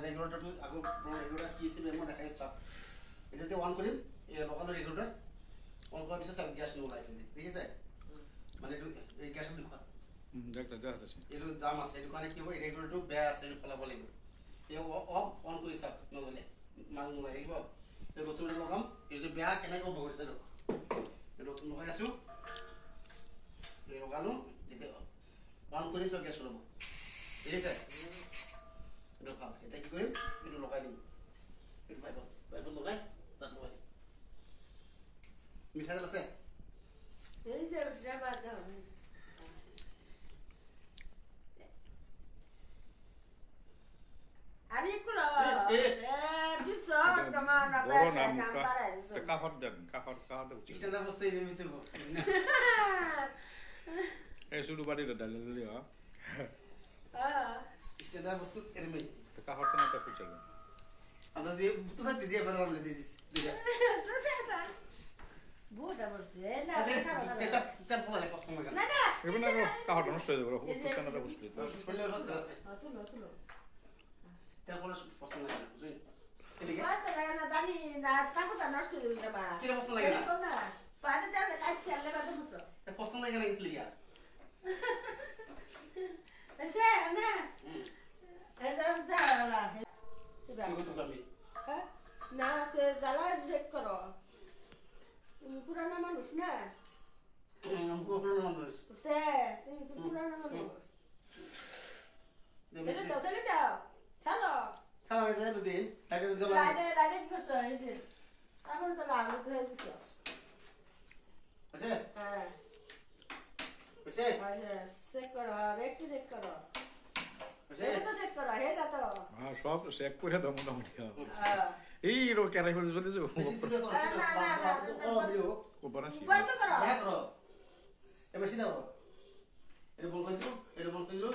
ৰেগুলেটৰটো আকৌ ৰেগুলেটৰ কি আছিল মই দেখাই চাওক এটাতে অন কৰিম এই লোকাল ৰেগুলেটৰ অন কৰাৰ পিছত চাওক গ্যাস নোলায় কিন্তু ঠিক আছে মানে এই গ্যাসৰ দেখুৱা এইটো জাম আছে এইটো কাৰণে কি হ'ব ৰেগুলেটৰটো বেয়া আছে এইটো খলাব লাগিব এই অফ অন কৰি চাওক নহ'লে মাল নোলায় আহিব এই নতুন লগাম এই যে বেয়া কেনেকৈ হ'ব গৈছে এই নতুন লগাই আছোঁ এই লগালোঁ এতিয়া অন কৰিম চাওক গ্যাস ওলাব ঠিক আছে itu ভাল এটা কি কৰিম এইটো লগাই দিম এইটো পাইপত লগাই তাত লগাই দিম মিঠাতেল আছে এই যে ড্রামা দাও আরে কুলো দিছো কামা না পারে কাম পারে কাফর দেন কাফর উচিত এটা বসে দিবি তো এই শুধু বাড়ি ডালে লিয়া স্ট্যান্ডার্ড বস্তু এরমে কাফর না তো চলে আমরা দিয়ে তো থাকতে দিয়ে বললাম না দিছি বুড়া বলছে না তেল পরে কষ্ট লাগে না না এবার না কাফর নষ্ট হয়ে যাবে হুট না তো বুঝলি তো শুনলে হচ্ছে তুলো তেল পরে পছন্দ লাগে না বুঝুন এদিকে বাস্তা লাগে না জানি না কাকুটা নষ্ট হয়ে যাবে মা কি পছন্দ লাগে না পাতে যাবে কাজ চাললে বাদ মুসো পছন্দ লাগে না কি লিয়া এসে না এদাম যাওয়া সুগন্ধ কামি না সে জ্বালা চেক করো তুমি পুরানা মানুষ না পুরনো মানুষ সে তুমি তো পুরানা মানুষ চলে যাও চলো সারা হয়েছে দুদিন তাকে দিলা রাইডে কি করছো এই যে তারপর তো লাগলো তো হয়েছে আছে হ্যাঁ আছে চেক করো একটু চেক করো আছে এটা তো চেক করো এটা তো হ্যাঁ সব চেক করে দাও মোটামুটি এই রো কেরাই করে চলে যাও ও বানাসি বন্ধ করো দেখা করো এবার সিধা করো এটা বন্ধ করে দিও এটা বন্ধ করে দিও